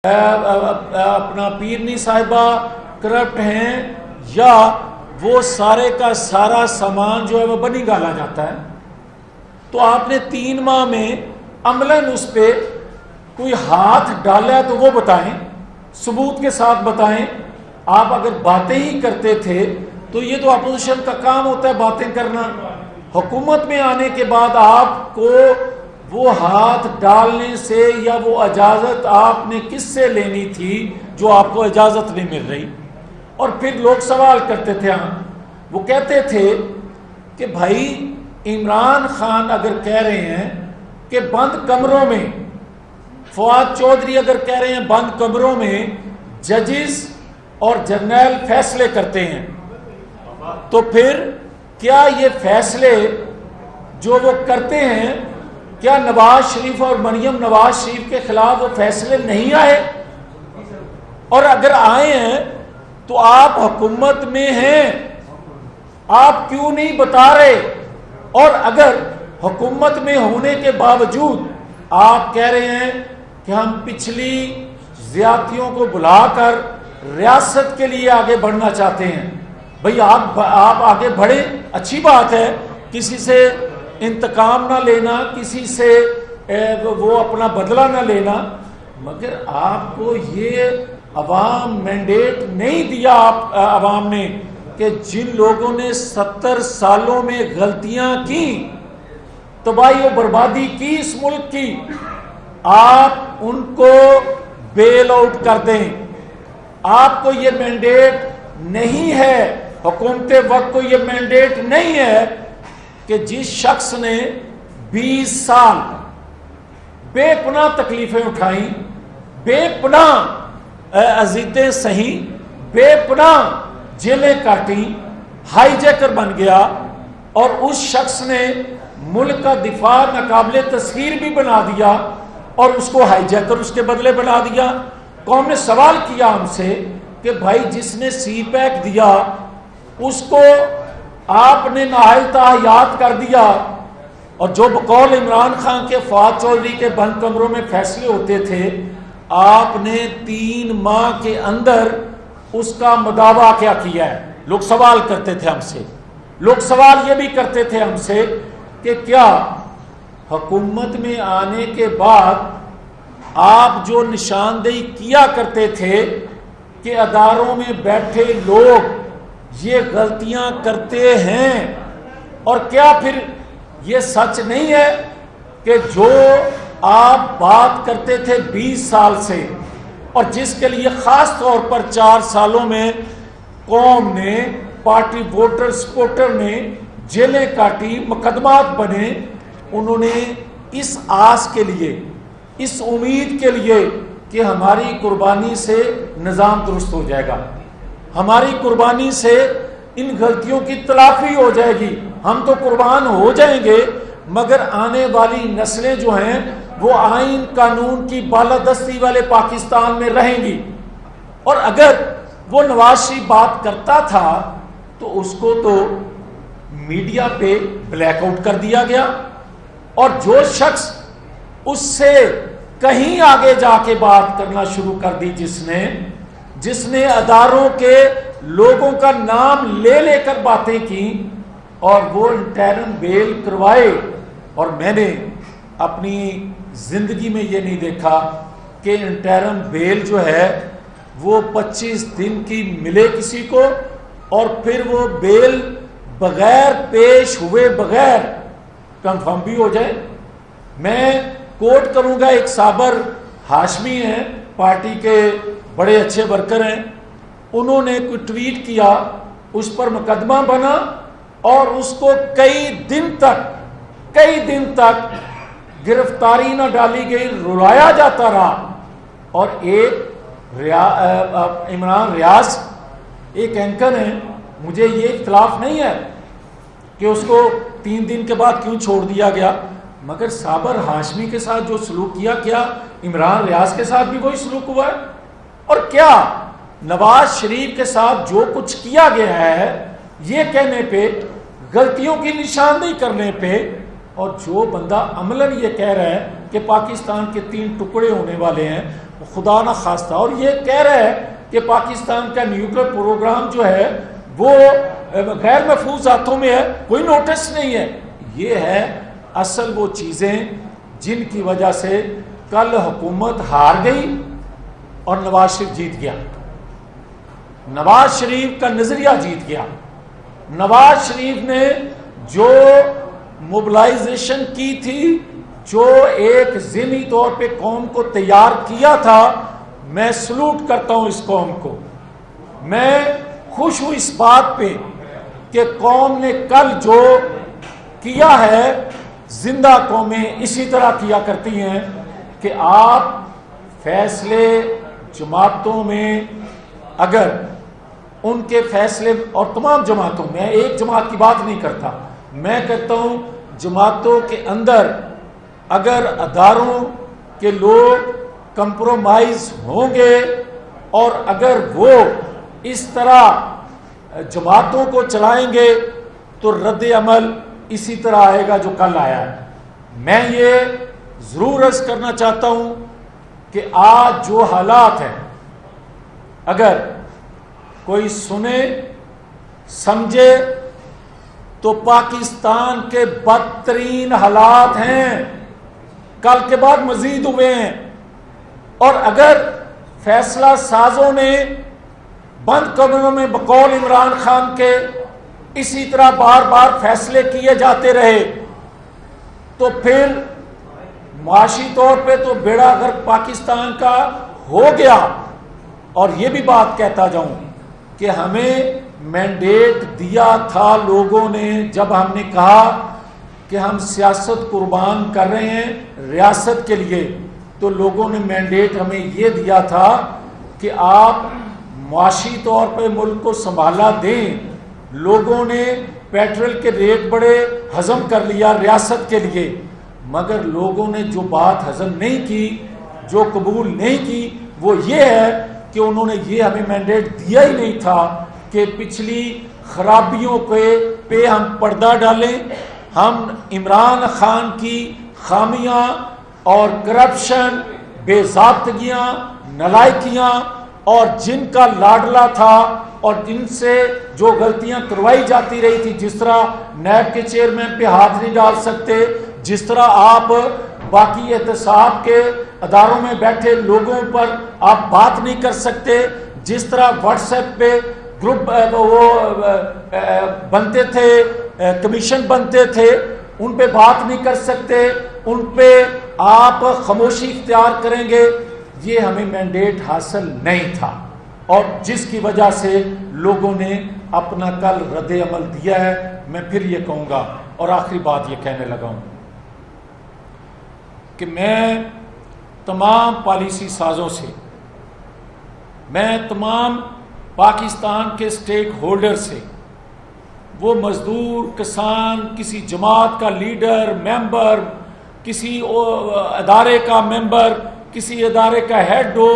اپنا پیرنی صاحبہ کرپٹ ہیں یا وہ سارے کا سارا سامان جو ہے وہ بنی گالا جاتا ہے. تو آپ نے 3 ماہ میں عملاً اس پہ کوئی ہاتھ ڈالا ہے تو وہ بتائیں, ثبوت کے ساتھ بتائیں. آپ اگر باتیں ہی کرتے تھے تو یہ تو اپوزیشن کا کام ہوتا ہے باتیں کرنا. حکومت میں آنے کے بعد آپ کو وہ ہاتھ ڈالنے سے یا وہ اجازت آپ نے کس سے لینی تھی جو آپ کو اجازت نہیں مل رہی. اور پھر لوگ سوال کرتے تھے, وہ کہتے تھے کہ بھائی عمران خان اگر کہہ رہے ہیں کہ بند کمروں میں, فواد چودھری اگر کہہ رہے ہیں بند کمروں میں ججز اور جرنیل فیصلے کرتے ہیں, تو پھر کیا یہ فیصلے جو وہ کرتے ہیں کیا نواز شریف اور مریم نواز شریف کے خلاف وہ فیصلے نہیں آئے؟ اور اگر آئے ہیں تو آپ حکومت میں ہیں, آپ کیوں نہیں بتا رہے؟ اور اگر حکومت میں ہونے کے باوجود آپ کہہ رہے ہیں کہ ہم پچھلی زیادتیوں کو بلا کر ریاست کے لیے آگے بڑھنا چاہتے ہیں, بھئی آپ آگے بڑھیں, اچھی بات ہے, کسی سے انتقام نہ لینا, کسی سے وہ اپنا بدلہ نہ لینا, مگر آپ کو یہ عوام مینڈیٹ نہیں دیا آپ عوام نے کہ جن لوگوں نے 70 سالوں میں غلطیاں کی, تباہی و بربادی کی اس ملک کی, آپ ان کو بیل آؤٹ کر دیں. آپ کو یہ مینڈیٹ نہیں ہے, حکومت وقت کو یہ مینڈیٹ نہیں ہے کہ جس شخص نے 20 سال بے پناہ تکلیفیں اٹھائیں, بے پناہ اذیتیں سہیں, بے پناہ جیلیں کاٹیں, ہائی جیکر بن گیا, اور اس شخص نے ملک کا دفاع ناقابل تسخیر بھی بنا دیا اور اس کو ہائی جیکر اس کے بدلے بنا دیا. قوم نے سوال کیا ہم سے کہ بھائی جس نے سی پیک دیا اس کو آپ نے نااہل تاحیات کر دیا, اور جو بقول عمران خان کے فواد چودھری کے بند کمروں میں فیصلے ہوتے تھے, آپ نے 3 ماہ کے اندر اس کا مداوع کیا کیا ہے؟ لوگ سوال کرتے تھے ہم سے. لوگ سوال یہ بھی کرتے تھے ہم سے کہ کیا حکومت میں آنے کے بعد آپ جو نشاندہی کیا کرتے تھے کہ اداروں میں بیٹھے لوگ یہ غلطیاں کرتے ہیں, اور کیا پھر یہ سچ نہیں ہے کہ جو آپ بات کرتے تھے 20 سال سے, اور جس کے لیے خاص طور پر 4 سالوں میں قوم نے, پارٹی ووٹر سپورٹر نے جیلیں کاٹی, مقدمات بنے, انہوں نے اس آس کے لیے, اس امید کے لیے کہ ہماری قربانی سے نظام درست ہو جائے گا, ہماری قربانی سے ان غلطیوں کی تلافی ہو جائے گی, ہم تو قربان ہو جائیں گے مگر آنے والی نسلیں جو ہیں وہ آئین قانون کی بالادستی والے پاکستان میں رہیں گی. اور اگر وہ نواز شریف بات کرتا تھا تو اس کو تو میڈیا پہ بلیک آؤٹ کر دیا گیا, اور جو شخص اس سے کہیں آگے جا کے بات کرنا شروع کر دی, جس نے اداروں کے لوگوں کا نام لے لے کر باتیں کی اور وہ انٹرم بیل کروائے, اور میں نے اپنی زندگی میں یہ نہیں دیکھا کہ انٹرم بیل جو ہے وہ 25 دن کی ملے کسی کو اور پھر وہ بیل بغیر پیش ہوئے بغیر کنفرم بھی ہو جائے. میں کوٹ کروں گا, ایک صابر ہاشمی ہیں, پارٹی کے بڑے اچھے ورکر ہیں, انہوں نے کوئی ٹویٹ کیا, اس پر مقدمہ بنا اور اس کو کئی دن تک گرفتاری نہ ڈالی گئی, رلایا جاتا رہا. اور ایک عمران ریاض ایک اینکر ہیں, مجھے یہ اختلاف نہیں ہے کہ اس کو 3 دن کے بعد کیوں چھوڑ دیا گیا, مگر صابر ہاشمی کے ساتھ جو سلوک کیا عمران ریاض کے ساتھ بھی وہی سلوک ہوا ہے. اور کیا نواز شریف کے ساتھ جو کچھ کیا گیا ہے یہ کہنے پہ, غلطیوں کی نشاندہی کرنے پہ اور جو بندہ عملاً یہ کہہ رہا ہے کہ پاکستان کے 3 ٹکڑے ہونے والے ہیں، خدا نہ خواستہ، اور یہ کہہ رہا ہے کہ پاکستان کا نیوکلیر پروگرام جو ہے وہ غیر محفوظ ہاتھوں میں ہے، کوئی نوٹس نہیں ہے، یہ ہے اصل وہ چیزیں جن کی وجہ سے کل حکومت ہار گئی اور نواز شریف جیت گیا۔ نواز شریف کا نظریہ جیت گیا۔ نواز شریف نے جو موبلائزیشن کی تھی، جو ایک ذہنی طور پہ قوم کو تیار کیا تھا، میں سلوٹ کرتا ہوں اس قوم کو۔ میں خوش ہوں اس بات پہ کہ قوم نے کل جو کیا ہے، زندہ قومیں اسی طرح کیا کرتی ہیں کہ آپ فیصلے جماعتوں میں، اگر ان کے فیصلے، اور تمام جماعتوں میں، ایک جماعت کی بات نہیں کرتا، میں کہتا ہوں جماعتوں کے اندر اگر اداروں کے لوگ کمپرومائز ہوں گے اور اگر وہ اس طرح جماعتوں کو چلائیں گے تو رد عمل اسی طرح آئے گا جو کل آیا ہے۔ میں یہ ضرور عرض کرنا چاہتا ہوں کہ آج جو حالات ہیں، اگر کوئی سنے سمجھے تو پاکستان کے بدترین حالات ہیں، کل کے بعد مزید ہوئے ہیں، اور اگر فیصلہ سازوں نے بند کمروں میں بقول عمران خان کے اسی طرح بار بار فیصلے کیے جاتے رہے تو پھر معاشی طور پہ تو بیڑا غرق پاکستان کا ہو گیا۔ اور یہ بھی بات کہتا جاؤں کہ ہمیں مینڈیٹ دیا تھا لوگوں نے، جب ہم نے کہا کہ ہم سیاست قربان کر رہے ہیں ریاست کے لیے، تو لوگوں نے مینڈیٹ ہمیں یہ دیا تھا کہ آپ معاشی طور پہ ملک کو سنبھالا دیں۔ لوگوں نے پیٹرول کے ریٹ بڑے ہضم کر لیا ریاست کے لیے، مگر لوگوں نے جو بات ہضم نہیں کی، جو قبول نہیں کی، وہ یہ ہے کہ انہوں نے یہ ہمیں مینڈیٹ دیا ہی نہیں تھا کہ پچھلی خرابیوں پہ ہم پردہ ڈالیں، ہم عمران خان کی خامیاں اور کرپشن، بے ضابطگیاں، نالائکیاں اور جن کا لاڈلا تھا اور جن سے جو غلطیاں کروائی جاتی رہی تھی، جس طرح نیب کے چیئرمین پہ ہاتھ نہیں ڈال سکتے، جس طرح آپ باقی احتساب کے اداروں میں بیٹھے لوگوں پر آپ بات نہیں کر سکتے، جس طرح واٹس ایپ پہ گروپ وہ بنتے تھے، کمیشن بنتے تھے، ان پہ بات نہیں کر سکتے، ان پہ آپ خاموشی اختیار کریں گے، یہ ہمیں مینڈیٹ حاصل نہیں تھا، اور جس کی وجہ سے لوگوں نے اپنا کل رد عمل دیا ہے۔ میں پھر یہ کہوں گا، اور آخری بات یہ کہنے لگا ہوں کہ میں تمام پالیسی سازوں سے، میں تمام پاکستان کے سٹیک ہولڈر سے، وہ مزدور، کسان، کسی جماعت کا لیڈر، ممبر، کسی ادارے کا ممبر، کسی ادارے کا ہیڈ ہو،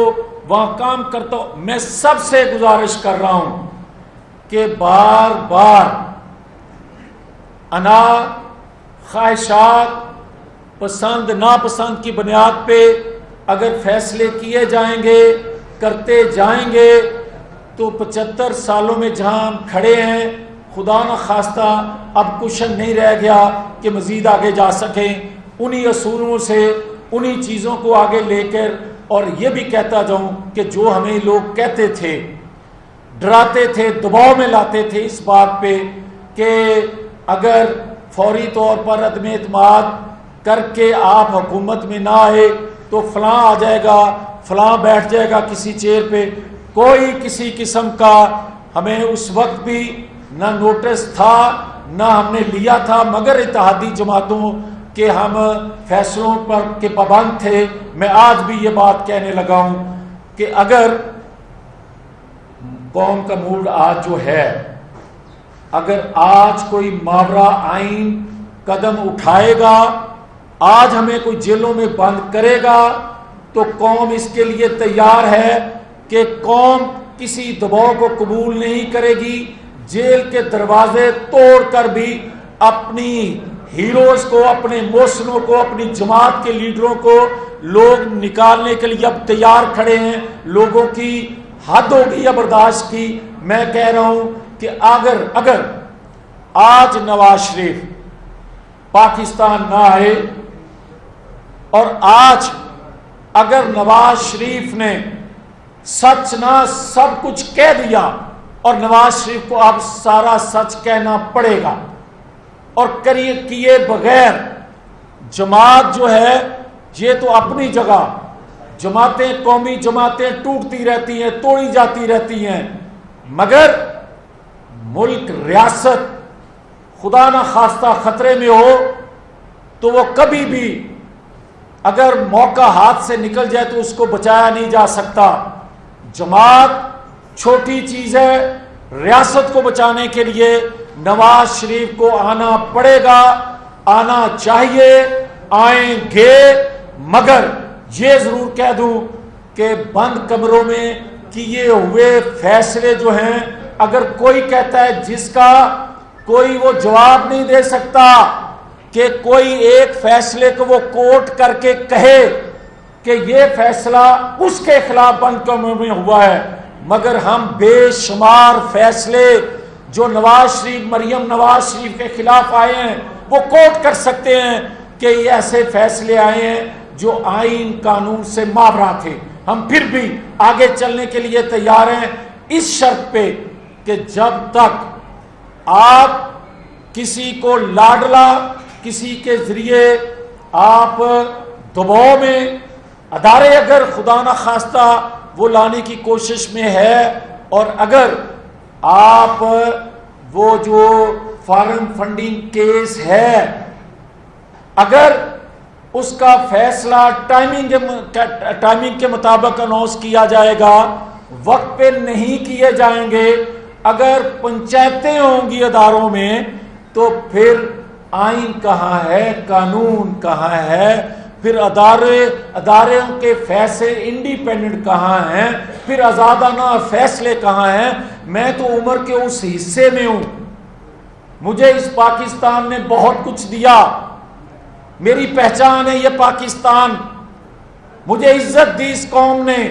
وہاں کام کرتا ہوں، میں سب سے گزارش کر رہا ہوں کہ بار بار انا، خواہشات، پسند ناپسند کی بنیاد پہ اگر فیصلے کیے جائیں گے، کرتے جائیں گے، تو 75 سالوں میں جہاں ہم کھڑے ہیں، خدا نہ خواستہ اب کشن نہیں رہ گیا کہ مزید آگے جا سکیں۔ انہی اصولوں سے، انہی چیزوں کو آگے لے کر، اور یہ بھی کہتا جاؤں کہ جو ہمیں لوگ کہتے تھے، ڈراتے تھے، دباؤ میں لاتے تھے اس بات پہ کہ اگر فوری طور پر عدم اعتماد کر کے آپ حکومت میں نہ آئے تو فلاں آ جائے گا، فلاں بیٹھ جائے گا کسی چیئر پہ، کوئی کسی قسم کا ہمیں اس وقت بھی نہ نوٹس تھا، نہ ہم نے لیا تھا، مگر اتحادی جماعتوں کہ ہم فیصلوں پر کے پابند تھے۔ میں آج بھی یہ بات کہنے لگا ہوں کہ اگر قوم کا موڈ آج جو ہے، اگر آج کوئی ماورا آئین قدم اٹھائے گا، آج ہمیں کوئی جیلوں میں بند کرے گا، تو قوم اس کے لیے تیار ہے کہ قوم کسی دباؤ کو قبول نہیں کرے گی، جیل کے دروازے توڑ کر بھی اپنی ہیروز کو، اپنے محسنوں کو، اپنی جماعت کے لیڈروں کو لوگ نکالنے کے لیے اب تیار کھڑے ہیں. لوگوں کی حد ہو گئی ہے برداشت کی. میں کہہ رہا ہوں کہ اگر آج نواز شریف پاکستان نہ آئے اور آج اگر نواز شریف نے سچ نہ سب کچھ کہہ دیا اور نواز شریف کو اب سارا سچ کہنا پڑے گا اور کیے بغیر جماعت جو ہے یہ تو اپنی جگہ جماعتیں، قومی جماعتیں ٹوٹتی رہتی ہیں، توڑی جاتی رہتی ہیں، مگر ملک، ریاست خدا نہ خواستہ خطرے میں ہو تو وہ کبھی بھی اگر موقع ہاتھ سے نکل جائے تو اس کو بچایا نہیں جا سکتا. جماعت چھوٹی چیز ہے. ریاست کو بچانے کے لیے نواز شریف کو آنا پڑے گا، آنا چاہیے، آئیں گے. مگر یہ ضرور کہہ دوں کہ بند کمروں میں کیے ہوئے فیصلے جو ہیں، اگر کوئی کہتا ہے جس کا کوئی وہ جواب نہیں دے سکتا کہ کوئی ایک فیصلے کو وہ کوٹ کر کے کہے کہ یہ فیصلہ اس کے خلاف بند کمروں میں ہوا ہے، مگر ہم بے شمار فیصلے جو مریم نواز شریف کے خلاف آئے ہیں وہ کوٹ کر سکتے ہیں کہ یہ ایسے فیصلے آئے ہیں جو آئین قانون سے ماورا تھے. ہم پھر بھی آگے چلنے کے لیے تیار ہیں اس شرط پہ کہ جب تک آپ کسی کو لاڈلا، کسی کے ذریعے آپ دباؤ میں ادارے اگر خدا نہ خواستہ وہ لانے کی کوشش میں ہے، اور اگر آپ وہ جو فارم فنڈنگ کیس ہے اگر اس کا فیصلہ ٹائمنگ کے مطابق اناؤنس کیا جائے گا، وقت پہ نہیں کیے جائیں گے، اگر پنچایتیں ہوں گی اداروں میں تو پھر آئین کہاں ہے، قانون کہاں ہے، پھر اداروں کے فیصلے انڈیپینڈنٹ کہاں ہیں، پھر آزادانہ فیصلے کہاں ہیں. میں تو عمر کے اس حصے میں ہوں، مجھے اس پاکستان نے بہت کچھ دیا، میری پہچان ہے یہ پاکستان، مجھے عزت دی اس قوم نے.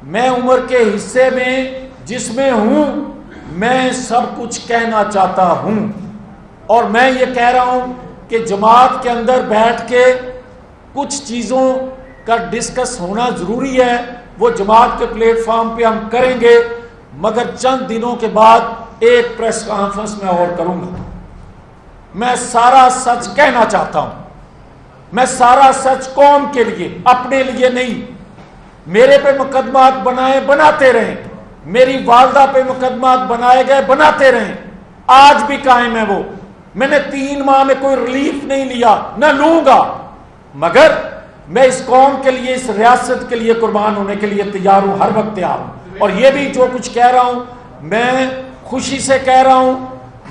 میں عمر کے حصے میں جس میں ہوں میں سب کچھ کہنا چاہتا ہوں، اور میں یہ کہہ رہا ہوں کہ جماعت کے اندر بیٹھ کے کچھ چیزوں کا ڈسکس ہونا ضروری ہے. وہ جماعت کے پلیٹ فارم پہ ہم کریں گے، مگر چند دنوں کے بعد ایک پریس کانفرنس میں اور کروں گا. میں سارا سچ کہنا چاہتا ہوں، میں سارا سچ قوم کے لیے، اپنے لیے نہیں. میرے پہ مقدمات بناتے رہیں، میری والدہ پہ مقدمات بنائے گئے بناتے رہیں، آج بھی قائم ہے وہ. میں نے 3 ماہ میں کوئی ریلیف نہیں لیا، نہ لوں گا، مگر میں اس قوم کے لیے، اس ریاست کے لیے قربان ہونے کے لیے تیار ہوں، ہر وقت تیار ہوں. اور یہ بھی جو کچھ کہہ رہا ہوں میں خوشی سے کہہ رہا ہوں،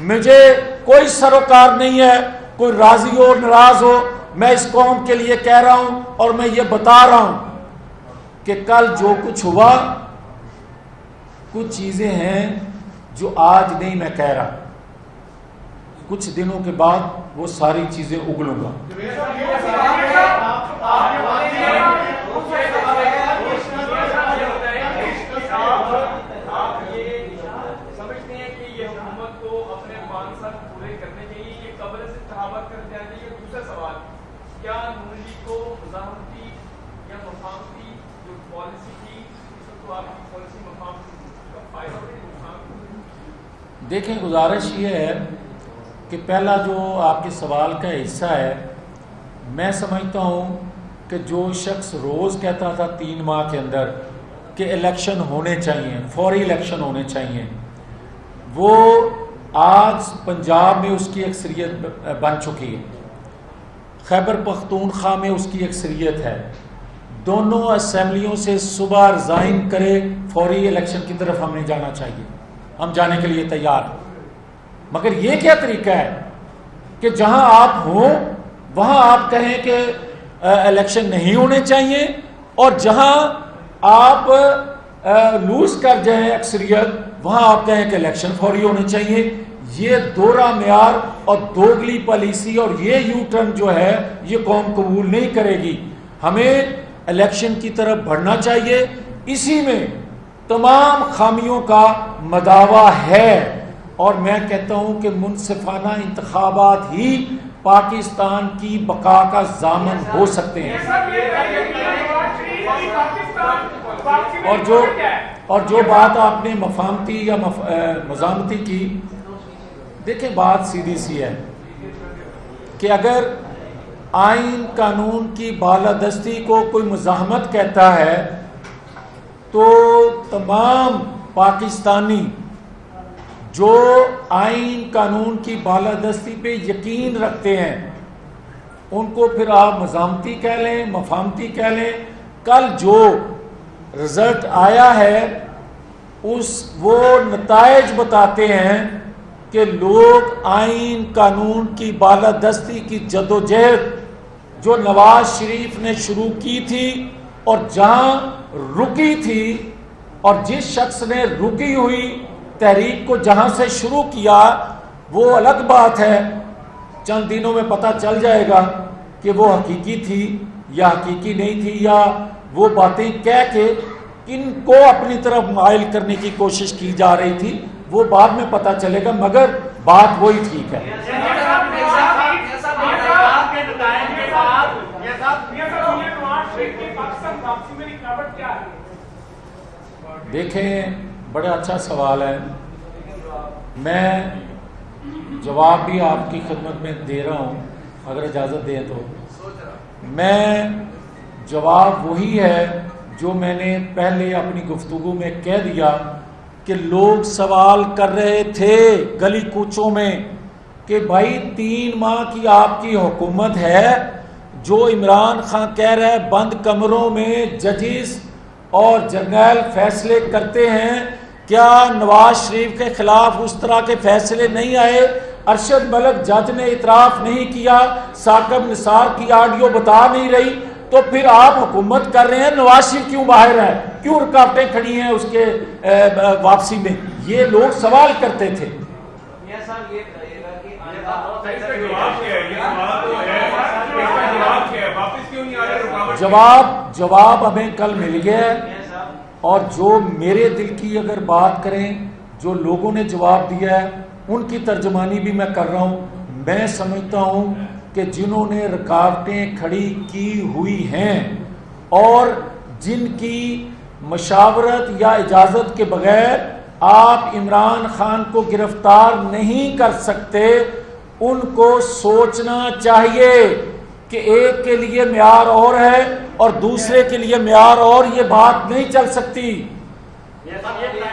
مجھے کوئی سروکار نہیں ہے، کوئی راضی ہو ناراض ہو، میں اس قوم کے لیے کہہ رہا ہوں. اور میں یہ بتا رہا ہوں کہ کل جو کچھ ہوا، کچھ چیزیں ہیں جو آج نہیں میں کہہ رہا، کچھ دنوں کے بعد وہ ساری چیزیں اگلوں گا. دیکھیں، گزارش یہ ہے کہ پہلا جو آپ کے سوال کا حصہ ہے، میں سمجھتا ہوں کہ جو شخص روز کہتا تھا 3 ماہ کے اندر کہ الیکشن ہونے چاہیے، فوری الیکشن ہونے چاہیے، وہ آج پنجاب میں اس کی اکثریت بن چکی ہے، خیبر پختونخوا میں اس کی اکثریت ہے. دونوں اسمبلیوں سے صبح ریزائن کرے، فوری الیکشن کی طرف ہمیں جانا چاہیے، ہم جانے کے لیے تیار ہیں. مگر یہ کیا طریقہ ہے کہ جہاں آپ ہوں وہاں آپ کہیں کہ الیکشن نہیں ہونے چاہیے، اور جہاں آپ لوز کر جائیں اکثریت وہاں آپ کہیں کہ الیکشن فوری ہونے چاہیے. یہ دوہرا معیار اور دوگلی پالیسی اور یہ یو ٹرن جو ہے یہ قوم قبول نہیں کرے گی. ہمیں الیکشن کی طرف بڑھنا چاہیے. اسی میں تمام خامیوں کا مداوع ہے اور میں کہتا ہوں کہ منصفانہ انتخابات ہی پاکستان کی بقا کا ضامن ہو سکتے ہیں. اور جو بات آپ نے مفاہمتی یا مزاحمتی کی، دیکھیں بات سیدھی سی ہے کہ اگر آئین قانون کی بالادستی کو کوئی مزاحمت کہتا ہے تو تمام پاکستانی جو آئین قانون کی بالادستی پہ یقین رکھتے ہیں ان کو پھر آپ مزاحمتی کہہ لیں، مفاہمتی کہہ لیں. کل جو رزلٹ آیا ہے وہ نتائج بتاتے ہیں کہ لوگ آئین قانون کی بالادستی کی جدوجہد جو نواز شریف نے شروع کی تھی اور جہاں رکی تھی اور جس شخص نے رکی ہوئی تحریک کو جہاں سے شروع کیا وہ الگ بات ہے. چند دنوں میں پتہ چل جائے گا کہ وہ حقیقی تھی یا حقیقی نہیں تھی، یا وہ باتیں کہہ کے کن کو اپنی طرف مائل کرنے کی کوشش کی جا رہی تھی وہ بعد میں پتہ چلے گا، مگر بات وہی ٹھیک ہے. دیکھیں بڑا اچھا سوال ہے. میں جواب بھی آپ کی خدمت میں دے رہا ہوں، اگر اجازت دیں تو. میں جواب وہی ہے جو میں نے پہلے اپنی گفتگو میں کہہ دیا کہ لوگ سوال کر رہے تھے گلی کوچوں میں کہ بھائی 3 ماہ کی آپ کی حکومت ہے، جو عمران خان کہہ رہے ہیں بند کمروں میں ججز اور جرنیل فیصلے کرتے ہیں، کیا نواز شریف کے خلاف اس طرح کے فیصلے نہیں آئے؟ ارشد ملک جج نے اعتراف نہیں کیا، ثاقب نثار کی آڈیو بتا نہیں رہی، تو پھر آپ حکومت کر رہے ہیں، نواز شریف کیوں باہر ہے، کیوں رکاوٹیں کھڑی ہیں اس کے واپسی میں؟ یہ لوگ سوال کرتے تھے. جواب ہمیں کل مل گیا ہے، اور جو میرے دل کی اگر بات کریں جو لوگوں نے جواب دیا ہے ان کی ترجمانی بھی میں کر رہا ہوں. میں سمجھتا ہوں کہ جنہوں نے رکاوٹیں کھڑی کی ہوئی ہیں اور جن کی مشاورت یا اجازت کے بغیر آپ عمران خان کو گرفتار نہیں کر سکتے، ان کو سوچنا چاہیے کہ ایک کے لیے معیار اور ہے اور دوسرے کے لیے معیار اور، یہ بات نہیں چل سکتی.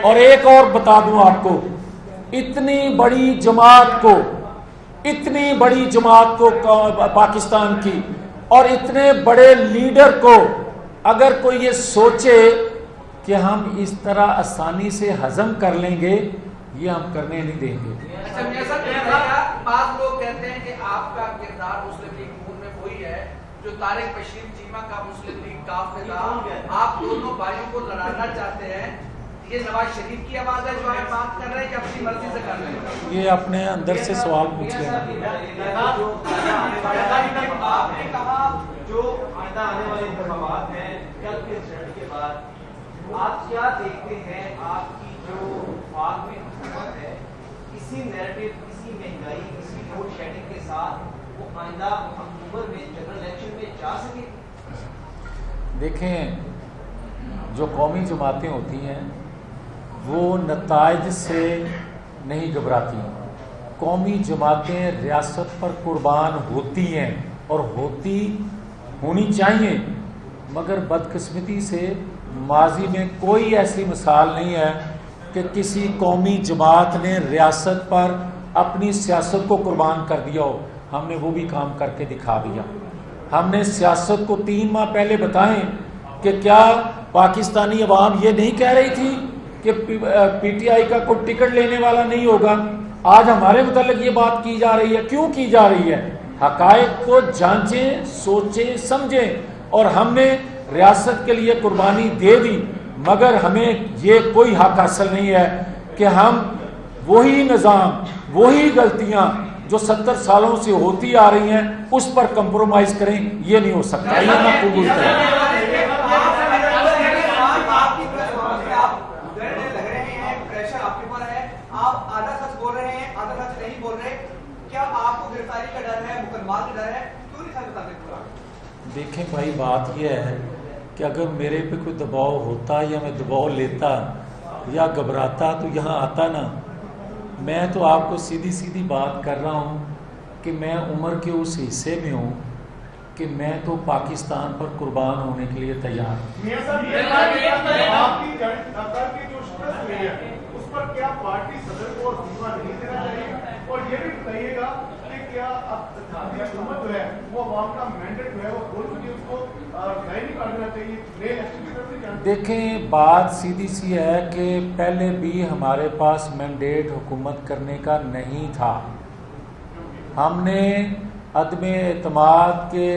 اور ایک اور بتا دوں آپ کو، اتنی بڑی جماعت کو پاکستان کی اور اتنے بڑے لیڈر کو اگر کوئی یہ سوچے کہ ہم اس طرح آسانی سے ہضم کر لیں گے، یہ ہم کرنے نہیں دیں گے. بعض لوگ کہتے ہیں کہ آپ کا کردار مسلم لیگ نون میں وہی ہے جو طارق بشیر چیمہ کا مسلم لیگ کاف میں تھا، آپ دونوں بھائیوں کو لڑانا چاہتے ہیں. یہ نواز شریف کی آواز ہے جو آپ بات کر رہے ہیں کہ اپنی مرضی سے کر رہے ہیں؟ یہ اپنے اندر سے سوال پوچھ لیں. آپ نے کہا جو آئندہ آنے والے انتخابات ہیں کل کے رزلٹ کے بعد آپ کیا دیکھتے ہیں آپ کی جو وفاق میں حکومت ہے اسی نیریٹو، اسی مہنگائی، اسی لوڈ شیڈنگ کے ساتھ وہ آئندہ اکتوبر میں جنرل الیکشن میں جا سکے؟ دیکھیں جو قومی جماعتیں ہوتی ہیں وہ نتائج سے نہیں گھبراتی. قومی جماعتیں ریاست پر قربان ہوتی ہیں اور ہونی چاہیے، مگر بدقسمتی سے ماضی میں کوئی ایسی مثال نہیں ہے کہ کسی قومی جماعت نے ریاست پر اپنی سیاست کو قربان کر دیا ہو. ہم نے وہ بھی کام کر کے دکھا دیا. ہم نے سیاست کو 3 ماہ پہلے بتائیں کہ کیا پاکستانی عوام یہ نہیں کہہ رہی تھی کہ پی ٹی آئی کا کوئی ٹکٹ لینے والا نہیں ہوگا؟ آج ہمارے متعلق یہ بات کی جا رہی ہے. کیوں کی جا رہی ہے؟ حقائق کو جانچیں، سوچیں، سمجھیں. اور ہم نے ریاست کے لیے قربانی دے دی، مگر ہمیں یہ کوئی حق حاصل نہیں ہے کہ ہم وہی نظام، وہی غلطیاں جو 70 سالوں سے ہوتی آ رہی ہیں اس پر کمپرومائز کریں، یہ نہیں ہو سکتا، یہ نہ قبول کریں۔ دیکھیں بھائی، بات یہ ہے کہ اگر میرے پہ کوئی دباؤ ہوتا یا میں دباؤ لیتا یا گھبراتا تو یہاں آتا نا۔ میں تو آپ کو سیدھی بات کر رہا ہوں کہ میں عمر کے اس حصے میں ہوں کہ میں تو پاکستان پر قربان ہونے کے لیے تیار ہوں۔ اس پر کیا پارٹی صدر کو استعفیٰ نہیں دینا چاہیے؟ اور یہ بھی بتائیے گا کہ کیا حکومت جو ہے وہ عوام کا مینڈیٹ جو ہے وہ بول چکی، اس کو نہیں کرنا چاہیے؟ دیکھیں، بات سیدھی سی ہے کہ پہلے بھی ہمارے پاس مینڈیٹ حکومت کرنے کا نہیں تھا۔ ہم نے عدم اعتماد کے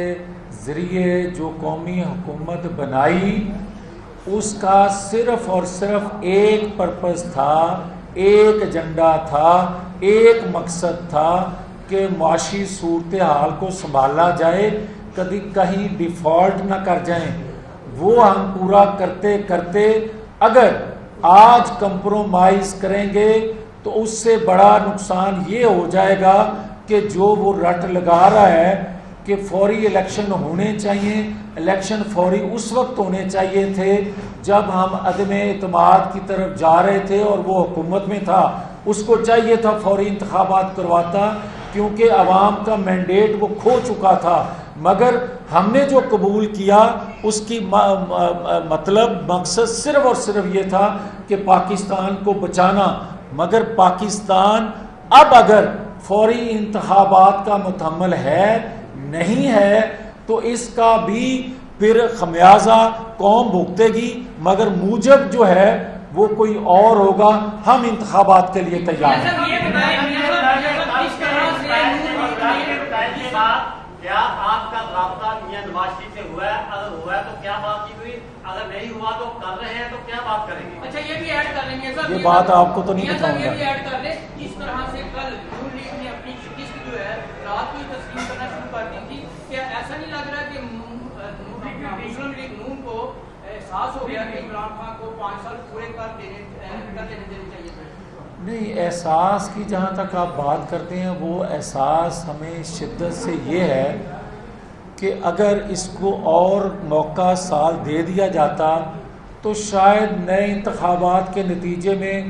ذریعے جو قومی حکومت بنائی اس کا صرف اور صرف ایک پرپس تھا، ایک ایجنڈا تھا، ایک مقصد تھا کہ معاشی صورتحال کو سنبھالا جائے، کبھی کہیں ڈیفالٹ نہ کر جائیں۔ وہ ہم پورا کرتے کرتے اگر آج کمپرومائز کریں گے تو اس سے بڑا نقصان یہ ہو جائے گا کہ جو وہ رٹ لگا رہا ہے کہ فوری الیکشن ہونے چاہیے، الیکشن فوری اس وقت ہونے چاہیے تھے جب ہم عدم اعتماد کی طرف جا رہے تھے اور وہ حکومت میں تھا، اس کو چاہیے تھا فوری انتخابات کرواتا، کیونکہ عوام کا مینڈیٹ وہ کھو چکا تھا۔ مگر ہم نے جو قبول کیا اس کی مطلب مقصد صرف اور صرف یہ تھا کہ پاکستان کو بچانا۔ مگر پاکستان اب اگر فوری انتخابات کا متحمل ہے نہیں ہے تو اس کا بھی پھر خمیازہ قوم بھگتے گی، مگر موجب جو ہے وہ کوئی اور ہوگا۔ ہم انتخابات کے لیے تیار ہیں۔ کیا آپ کا رابطہ میاں نواز شریف سے ہوا ہے؟ اگر ہوا ہے تو کیا بات کی ہوئی؟ اگر نہیں ہوا تو کر رہے ہیں تو کیا بات کریں گے؟ اچھا، یہ بھی ایڈ کر لیں گے سر، یہ بات آپ کو تو نہیں بتاؤں گا۔ یہ بھی ایڈ کر لیں، اس طرح سے کل نون لیگ نے اپنی شکست جو ہے رات کو تسلیم کرنا شروع کر دی تھی، کیا ایسا نہیں لگ رہا کہ مسلم لیگ نون کو احساس ہو گیا کہ عمران خان کو 5 سال پورے کر دینے چاہیے تھے؟ نہیں، احساس کی جہاں تک آپ بات کرتے ہیں، وہ احساس ہمیں شدت سے یہ ہے کہ اگر اس کو اور موقع سال دے دیا جاتا تو شاید نئے انتخابات کے نتیجے میں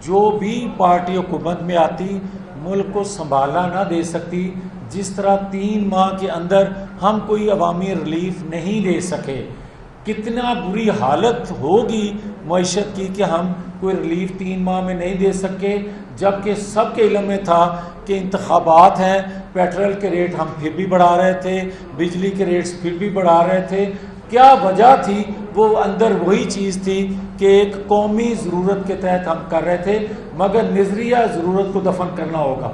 جو بھی پارٹی حکومت میں آتی ملک کو سنبھالا نہ دے سکتی، جس طرح 3 ماہ کے اندر ہم کوئی عوامی ریلیف نہیں دے سکے۔ کتنا بری حالت ہوگی معیشت کی کہ ہم کوئی ریلیف 3 ماہ میں نہیں دے سکے، جبکہ سب کے علم میں تھا کہ انتخابات ہیں، پیٹرول کے ریٹ ہم پھر بھی بڑھا رہے تھے، بجلی کے ریٹس پھر بھی بڑھا رہے تھے۔ کیا وجہ تھی؟ وہ اندر وہی چیز تھی کہ ایک قومی ضرورت کے تحت ہم کر رہے تھے، مگر نظریہ ضرورت کو دفن کرنا ہوگا۔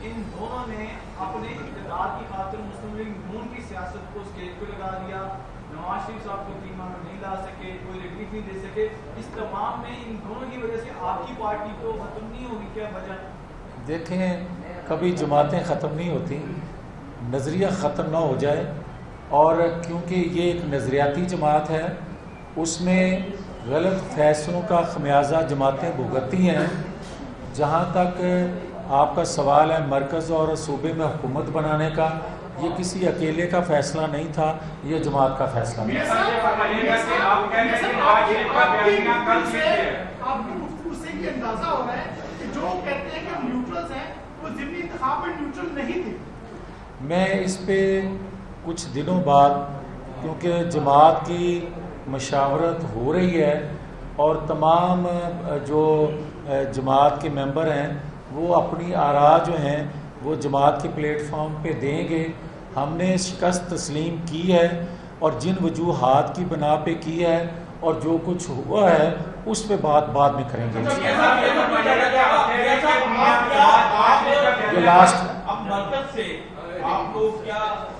ان دونوں نے اپنے اقتدار کی خاطر مسلم لیگ نون کی سیاست کو اسٹیج پہ لگا دیا۔ نواز شریف صاحب کو 3 ماہ میں نہیں لا سکے، کوئی ریلیف نہیں دے سکے۔ اس تمام میں ان دونوں کی وجہ سے آپ کی پارٹی تو ختم نہیں ہوگی، کیا وجہ؟ دیکھیں، کبھی جماعتیں ختم نہیں ہوتی، نظریہ ختم نہ ہو جائے، اور کیونکہ یہ ایک نظریاتی جماعت ہے، اس میں غلط فیصلوں کا خمیازہ جماعتیں بھگتتی ہیں۔ جہاں تک آپ کا سوال ہے مرکز اور صوبے میں حکومت بنانے کا، یہ کسی اکیلے کا فیصلہ نہیں تھا، یہ جماعت کا فیصلہ نہیں تھا۔ آپ کی گفتگو سے یہ اندازہ ہو رہا ہے کہ جو کہتے ہیں کہ ہم نیوٹرلز ہیں وہ ضمنی انتخاب میں نیوٹرل نہیں تھے۔ میں اس پہ کچھ دنوں بعد، کیونکہ جماعت کی مشاورت ہو رہی ہے اور تمام جو جماعت کے ممبر ہیں وہ اپنی آراء جو ہیں وہ جماعت کے پلیٹ فارم پہ دیں گے۔ ہم نے شکست تسلیم کی ہے اور جن وجوہات کی بنا پہ کی ہے اور جو کچھ ہوا ہے اس پہ بات بعد میں کریں گے۔ یہ لاسٹ اب مرکز سے آپ کو کیا